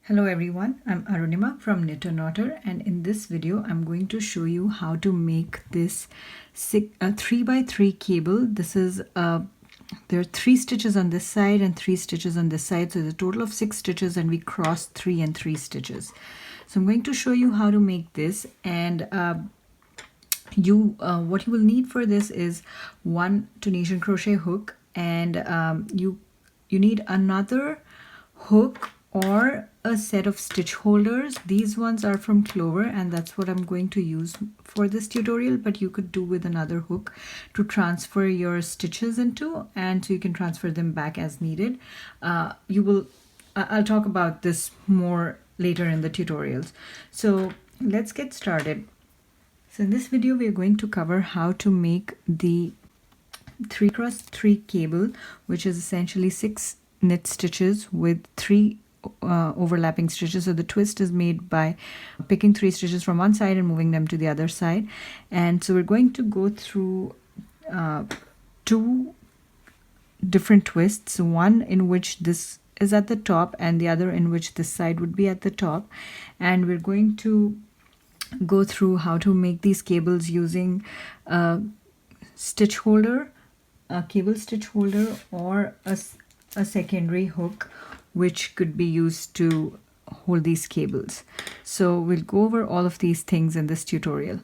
Hello everyone, I'm Arunima from Knit and Otter, and in this video I'm going to show you how to make this 3x3 cable. This is there are 3 stitches on this side and 3 stitches on this side, so it's a total of 6 stitches, and we cross 3 and 3 stitches. So I'm going to show you how to make this, and what you will need for this is one Tunisian crochet hook, and you need another hook or a set of stitch holders. These ones are from Clover, and that's what I'm going to use for this tutorial, but you could do with another hook to transfer your stitches into, and so you can transfer them back as needed. I'll talk about this more later in the tutorials. So let's get started. So in this video we are going to cover how to make the 3x3 cable, which is essentially 6 knit stitches with 3 overlapping stitches. So the twist is made by picking 3 stitches from one side and moving them to the other side. And so we're going to go through 2 different twists, one in which this is at the top and the other in which this side would be at the top, and we're going to go through how to make these cables using a stitch holder, a cable stitch holder, or a secondary hook which could be used to hold these cables. So we'll go over all of these things in this tutorial.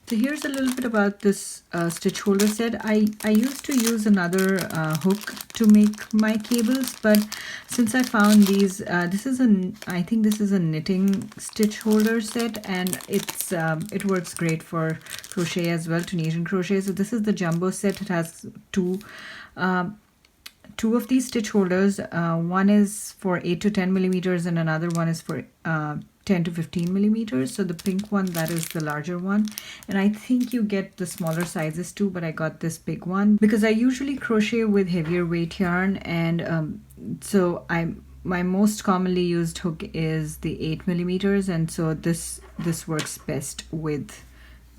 So here's a little bit about this stitch holder set. I used to use another hook to make my cables, but since I found these, I think this is a knitting stitch holder set, and it works great for crochet as well, Tunisian crochet. So this is the jumbo set. It has two of these stitch holders. One is for 8 to 10 millimeters and another one is for 10 to 15 millimeters. So the pink one, that is the larger one, and I think you get the smaller sizes too, but I got this big one because I usually crochet with heavier weight yarn, and so my most commonly used hook is the 8 millimeters, and so this works best with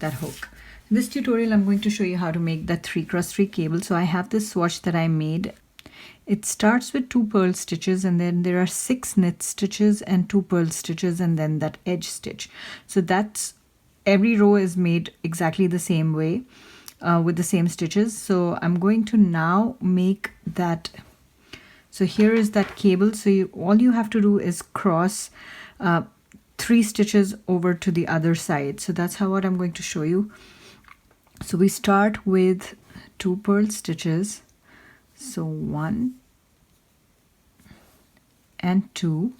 that hook. In this tutorial I'm going to show you how to make that 3x3 cable. So I have this swatch that I made. It starts with 2 purl stitches, and then there are 6 knit stitches and 2 purl stitches, and then that edge stitch. So that's every row is made exactly the same way with the same stitches. So I'm going to now make that. So here is that cable. So all you have to do is cross 3 stitches over to the other side. So that's what I'm going to show you. So we start with 2 purl stitches. So 1 and 2,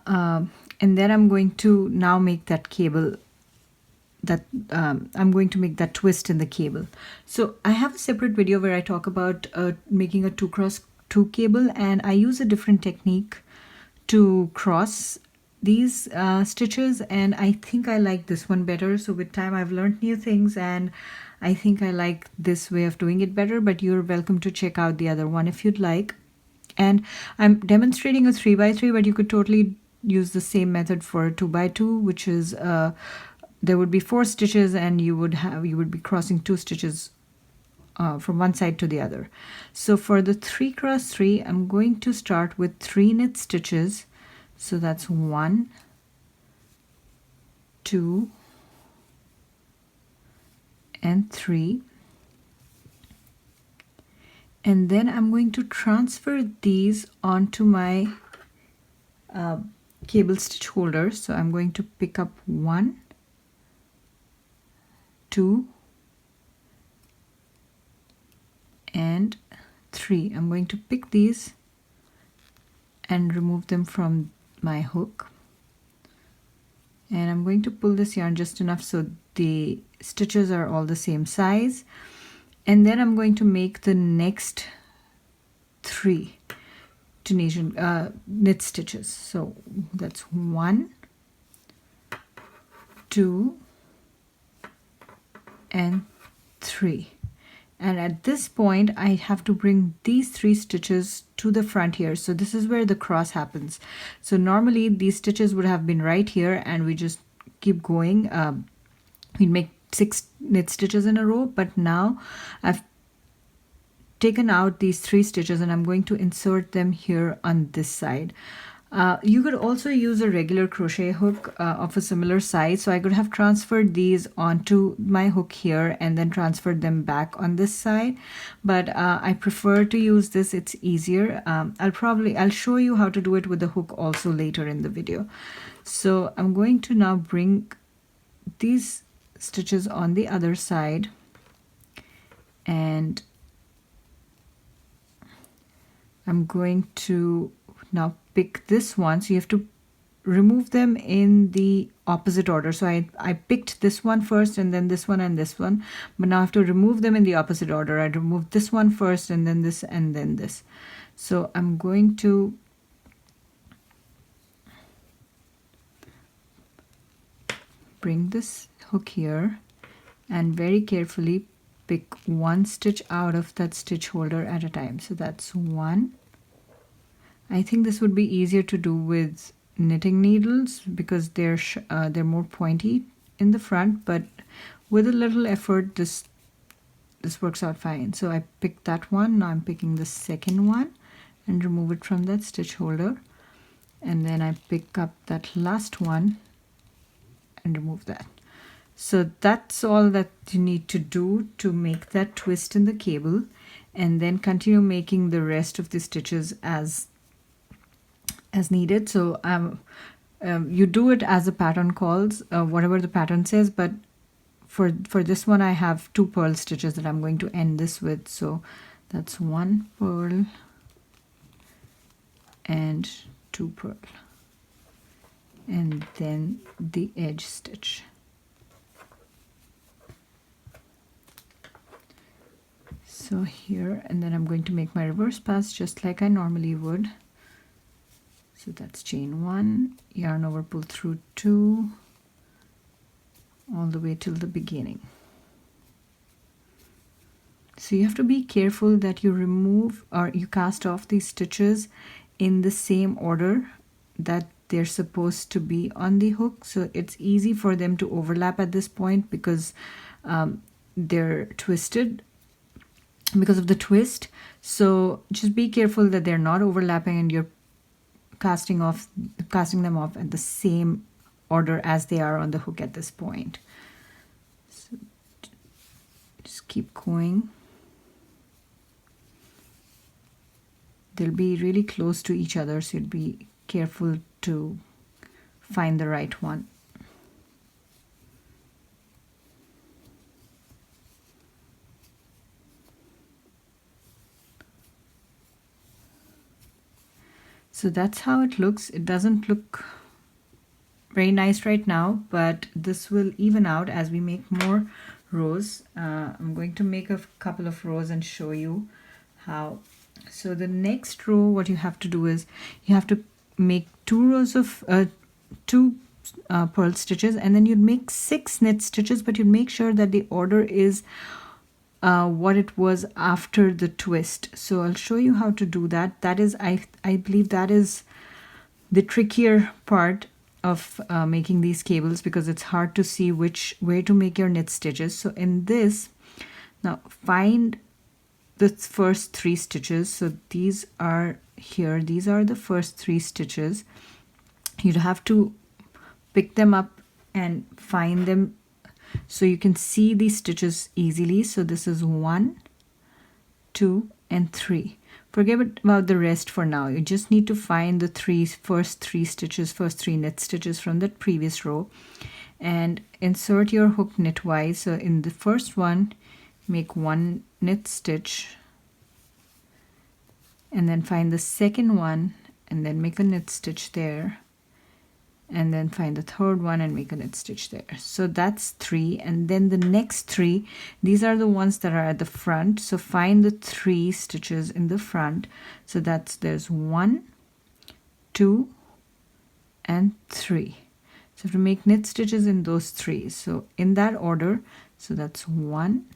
and then I'm going to now make that cable, that I'm going to make that twist in the cable. So I have a separate video where I talk about making a 2x2 cable, and I use a different technique to cross these stitches, and I think I like this one better. So with time I've learned new things, and I think I like this way of doing it better, but you're welcome to check out the other one if you'd like. And I'm demonstrating a 3x3, but you could totally use the same method for a 2x2, which is there would be 4 stitches, and you would be crossing 2 stitches from one side to the other. So for the 3x3, I'm going to start with 3 knit stitches. So that's 1, 2, and 3, and then I'm going to transfer these onto my cable stitch holder. So I'm going to pick up 1, 2, and 3. I'm going to pick these and remove them from my hook, and I'm going to pull this yarn just enough so the stitches are all the same size, and then I'm going to make the next 3 Tunisian knit stitches. So that's 1, 2, and 3. And at this point I have to bring these 3 stitches to the front here. So this is where the cross happens. So normally these stitches would have been right here, and we just keep going. We'd make 6 knit stitches in a row, but now I've taken out these 3 stitches and I'm going to insert them here on this side. You could also use a regular crochet hook of a similar size. So I could have transferred these onto my hook here and then transferred them back on this side. But I prefer to use this. It's easier. I'll show you how to do it with the hook also later in the video. So I'm going to now bring these stitches on the other side, and I'm going to now pick this one. So you have to remove them in the opposite order. So I picked this one first and then this one and this one, but now I have to remove them in the opposite order. I removed this one first and then this and then this. So I'm going to bring this hook here and very carefully pick 1 stitch out of that stitch holder at a time. So that's 1. I think this would be easier to do with knitting needles because they're more pointy in the front, but with a little effort this works out fine. So I picked that one. Now I'm picking the second one and remove it from that stitch holder, and then I pick up that last one and remove that. So that's all that you need to do to make that twist in the cable, and then continue making the rest of the stitches as needed. So you do it as the pattern calls, whatever the pattern says, but for this one I have 2 purl stitches that I'm going to end this with. So that's 1 purl and 2 purl, and then the edge stitch. So here, and then I'm going to make my reverse pass just like I normally would. So that's chain 1, yarn over, pull through 2, all the way till the beginning. So you have to be careful that you remove or you cast off these stitches in the same order that they're supposed to be on the hook. So it's easy for them to overlap at this point because they're twisted because of the twist. So just be careful that they're not overlapping and you're casting them off at the same order as they are on the hook at this point. So just keep going. They'll be really close to each other, so you'd be careful to find the right one. So that's how it looks. It doesn't look very nice right now, but this will even out as we make more rows. I'm going to make a couple of rows and show you how. So the next row, what you have to do is you have to make 2 rows of 2 purl stitches, and then you'd make 6 knit stitches, but you'd make sure that the order is what it was after the twist. So I'll show you how to do that. That is, I believe that is the trickier part of making these cables, because it's hard to see where to make your knit stitches. So in this, now find the first 3 stitches. So these are here. These are the first 3 stitches. You'd have to pick them up and find them so you can see these stitches easily. So this is 1, 2, and 3. Forget about the rest for now. You just need to find the first three knit stitches from that previous row, and insert your hook knitwise. So in the first one, make 1 knit stitch, and then find the second one and then make a knit stitch there, and then find the third one and make a knit stitch there. So that's 3, and then the next 3, these are the ones that are at the front. So find the 3 stitches in the front. So there's 1, 2, and 3. So to make knit stitches in those 3, so in that order, so that's 1,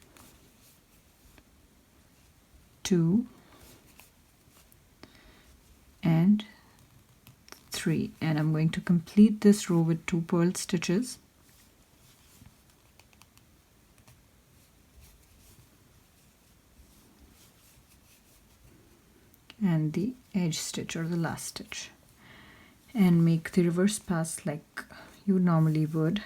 2, and 3, and I'm going to complete this row with 2 purl stitches. and the edge stitch or the last stitch, and make the reverse pass like you normally would.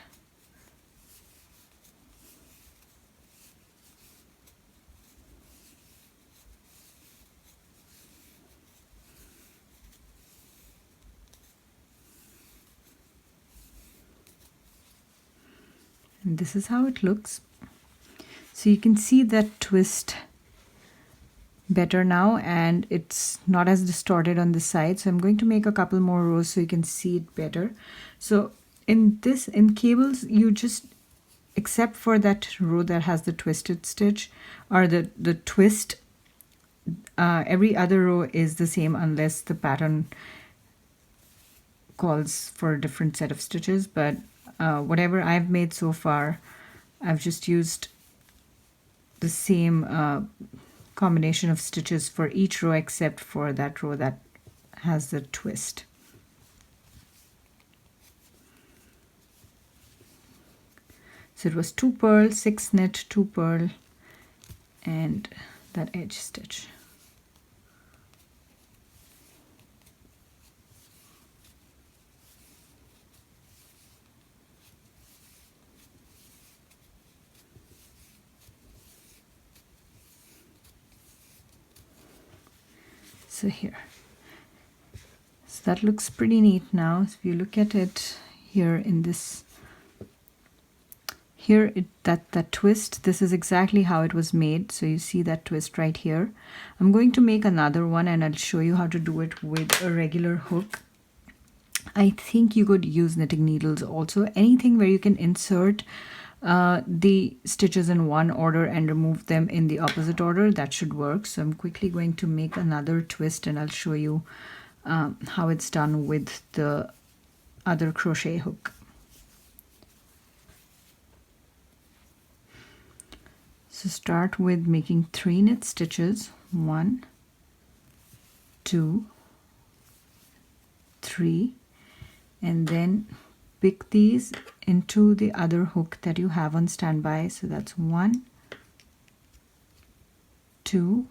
And this is how it looks. So you can see that twist better now, and it's not as distorted on the side. So I'm going to make a couple more rows so you can see it better. So in cables, you just, except for that row that has the twisted stitch or the twist, every other row is the same unless the pattern calls for a different set of stitches. But whatever I've made so far, I've just used the same combination of stitches for each row except for that row that has the twist. So it was 2 purl, 6 knit, 2 purl, and that edge stitch. So here, so that looks pretty neat now. If you look at it here in this, here that twist, this is exactly how it was made. So you see that twist right here. I'm going to make another one and I'll show you how to do it with a regular hook. I think you could use knitting needles also, anything where you can insert the stitches in one order and remove them in the opposite order, that should work. So I'm quickly going to make another twist and I'll show you how it's done with the other crochet hook. So start with making 3 knit stitches, 1, 2, 3, and then pick these into the other hook that you have on standby. So that's 1, 2,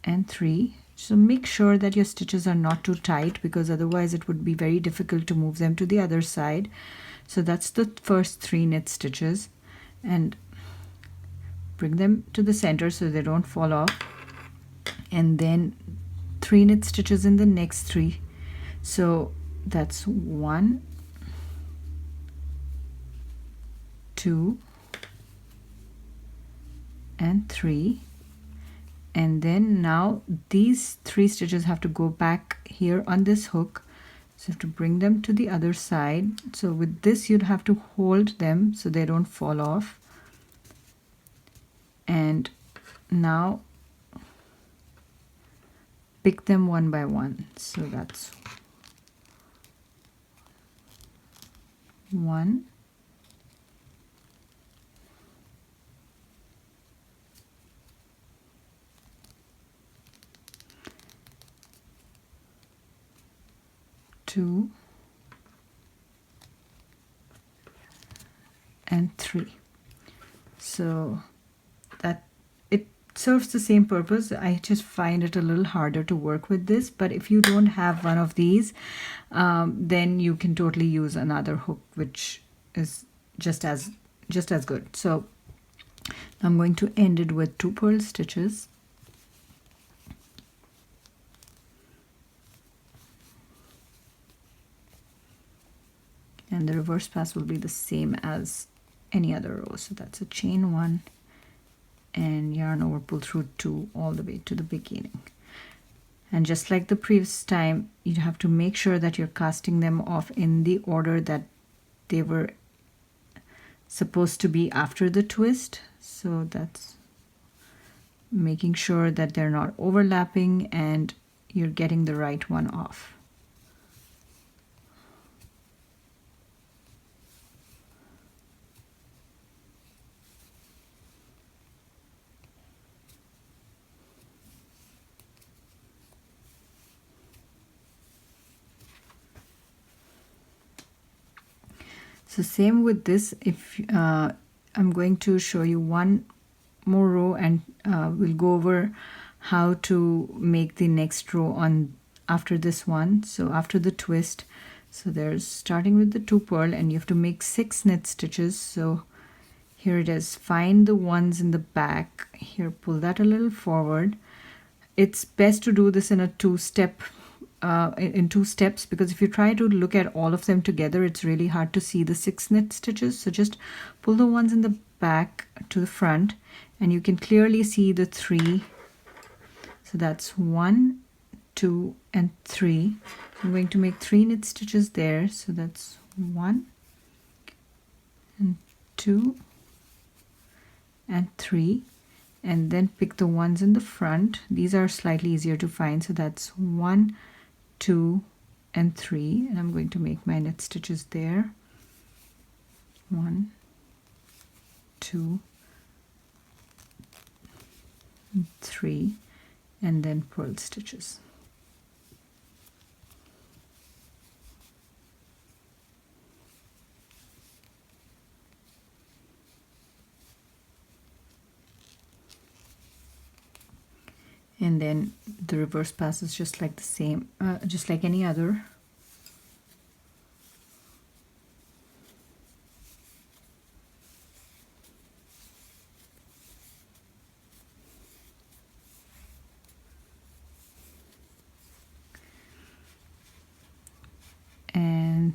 and 3. So make sure that your stitches are not too tight, because otherwise it would be very difficult to move them to the other side. So that's the first 3 knit stitches, and bring them to the center so they don't fall off, and then 3 knit stitches in the next 3. So that's 1, 2, and 3. And then now these 3 stitches have to go back here on this hook, so you have to bring them to the other side. So with this you'd have to hold them so they don't fall off, and now pick them one by one. So that's 1, 2, and 3. So that it serves the same purpose. I just find it a little harder to work with this, but if you don't have one of these, then you can totally use another hook, which is just as good. So I'm going to end it with 2 purl stitches, and the reverse pass will be the same as any other row. So that's a chain 1 and yarn over, pull through 2 all the way to the beginning. And just like the previous time, you have to make sure that you're casting them off in the order that they were supposed to be after the twist. So that's making sure that they're not overlapping and you're getting the right one off. So same with this. If I'm going to show you one more row, and we'll go over how to make the next row on after this one. So after the twist, so there's starting with the 2 purl, and you have to make 6 knit stitches. So here it is, find the ones in the back here, pull that a little forward. It's best to do this in a two-step in 2 steps, because if you try to look at all of them together, it's really hard to see the 6 knit stitches. So just pull the ones in the back to the front, and you can clearly see the 3. So that's 1, 2 and 3. I'm going to make 3 knit stitches there. So that's 1 and 2 and 3, and then pick the ones in the front. These are slightly easier to find. So that's 1, 2 and 3, and I'm going to make my knit stitches there. 1, 2 and 3, and then purl stitches. And then the reverse pass is just like the same, just like any other. And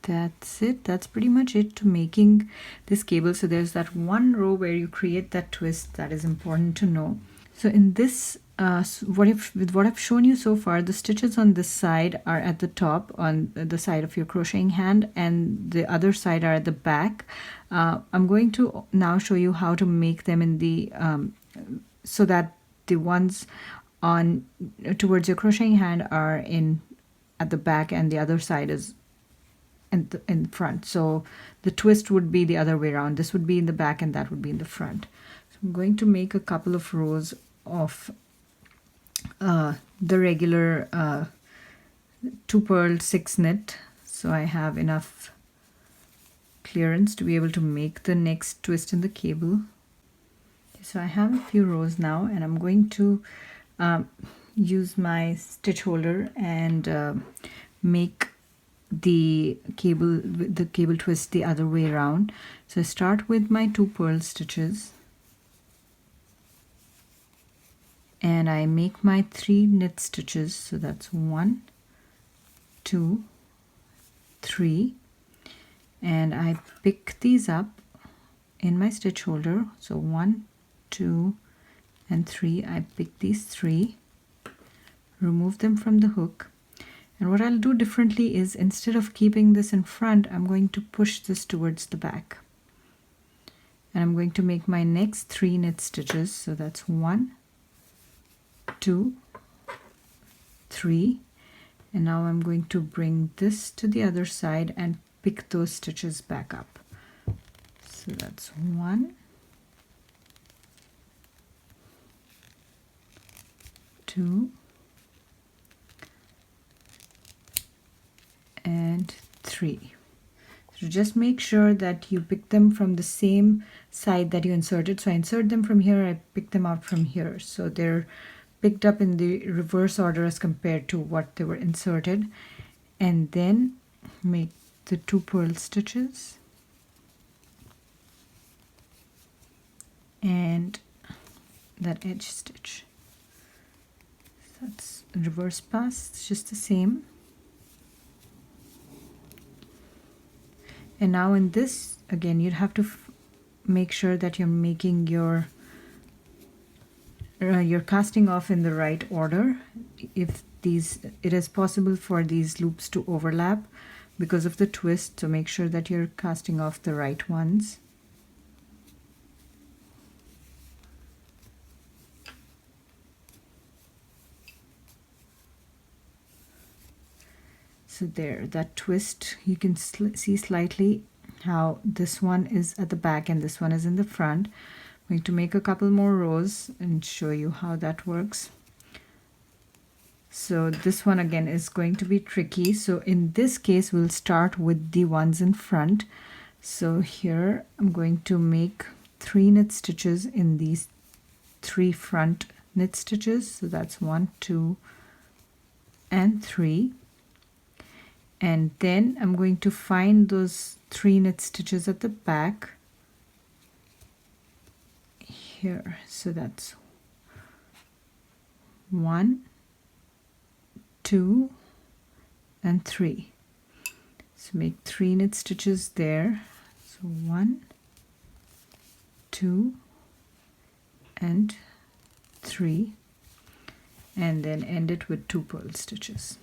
that's it. That's pretty much it to making this cable. So there's that one row where you create that twist. That is important to know. So in this, with what I've shown you so far, the stitches on this side are at the top on the side of your crocheting hand, and the other side are at the back. I'm going to now show you how to make them in the so that the ones on towards your crocheting hand are in at the back, and the other side is in front. So the twist would be the other way around. This would be in the back, and that would be in the front. So I'm going to make a couple of rows of the regular 2 purl 6 knit, so I have enough clearance to be able to make the next twist in the cable. So I have a few rows now, and I'm going to use my stitch holder and make the cable twist the other way around. So I start with my 2 purl stitches, and I make my 3 knit stitches. So that's 1, 2, 3, and I pick these up in my stitch holder. So 1, 2 and 3. I pick these 3, remove them from the hook, and what I'll do differently is, instead of keeping this in front, I'm going to push this towards the back, and I'm going to make my next 3 knit stitches. So that's 1, 2, 3, and now I'm going to bring this to the other side and pick those stitches back up. So that's 1, 2 and 3. So just make sure that you pick them from the same side that you inserted. So I insert them from here, I pick them out from here, so they're picked up in the reverse order as compared to what they were inserted. And then make the 2 purl stitches and that edge stitch. So that's reverse pass, it's just the same. And now in this, again, you'd have to make sure that you're making your you're casting off in the right order. If it is possible for these loops to overlap because of the twist, so make sure that you're casting off the right ones. So there, that twist, you can see slightly how this one is at the back and this one is in the front. I'm going to make a couple more rows and show you how that works. So this one again is going to be tricky. So in this case, we'll start with the ones in front. So here I'm going to make 3 knit stitches in these 3 front knit stitches. So that's 1, 2 and 3, and then I'm going to find those 3 knit stitches at the back here. So that's 1, 2 and 3. So make 3 knit stitches there. So 1, 2 and 3, and then end it with 2 purl stitches.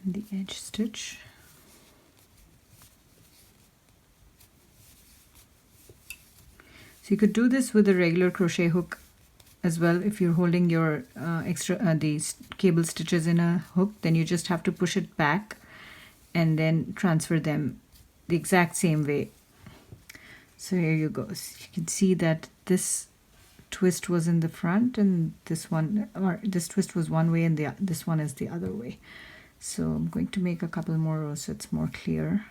The edge stitch. So you could do this with a regular crochet hook as well. If you're holding your these cable stitches in a hook, then you just have to push it back and then transfer them the exact same way. So here you go. So you can see that this twist was in the front and this one, or this twist was one way and this one is the other way. So I'm going to make a couple more rows so it's more clear.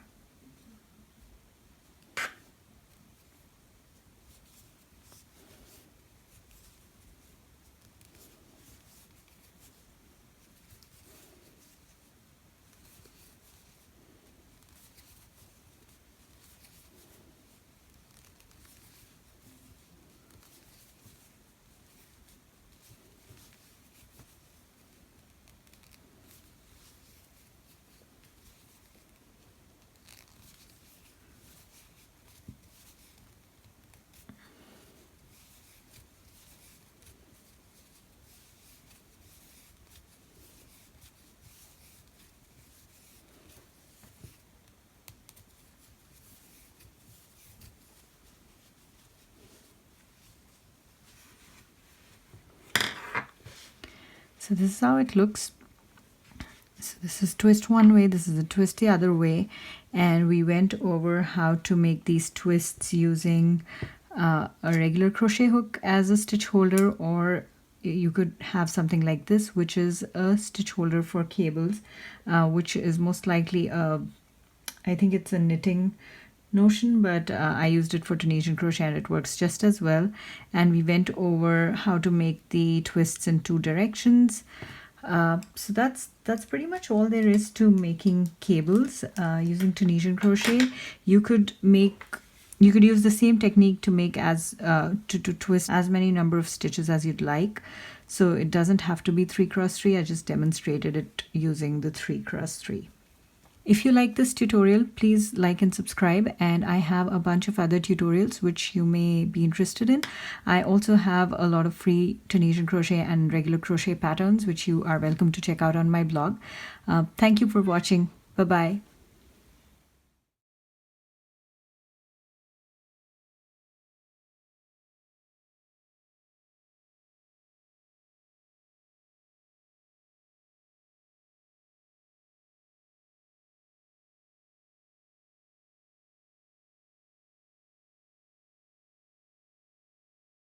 So this is how it looks. So this is twist one way, this is a twist the other way, and we went over how to make these twists using a regular crochet hook as a stitch holder, or you could have something like this, which is a stitch holder for cables, which is most likely I think it's a knitting notion, but I used it for Tunisian crochet and it works just as well. And we went over how to make the twists in 2 directions. So that's pretty much all there is to making cables using Tunisian crochet. You could use the same technique to make to twist as many number of stitches as you'd like. So it doesn't have to be 3x3. I just demonstrated it using the 3x3. If you like this tutorial, please like and subscribe, and I have a bunch of other tutorials which you may be interested in. I also have a lot of free Tunisian crochet and regular crochet patterns which you are welcome to check out on my blog. Thank you for watching. Bye-bye.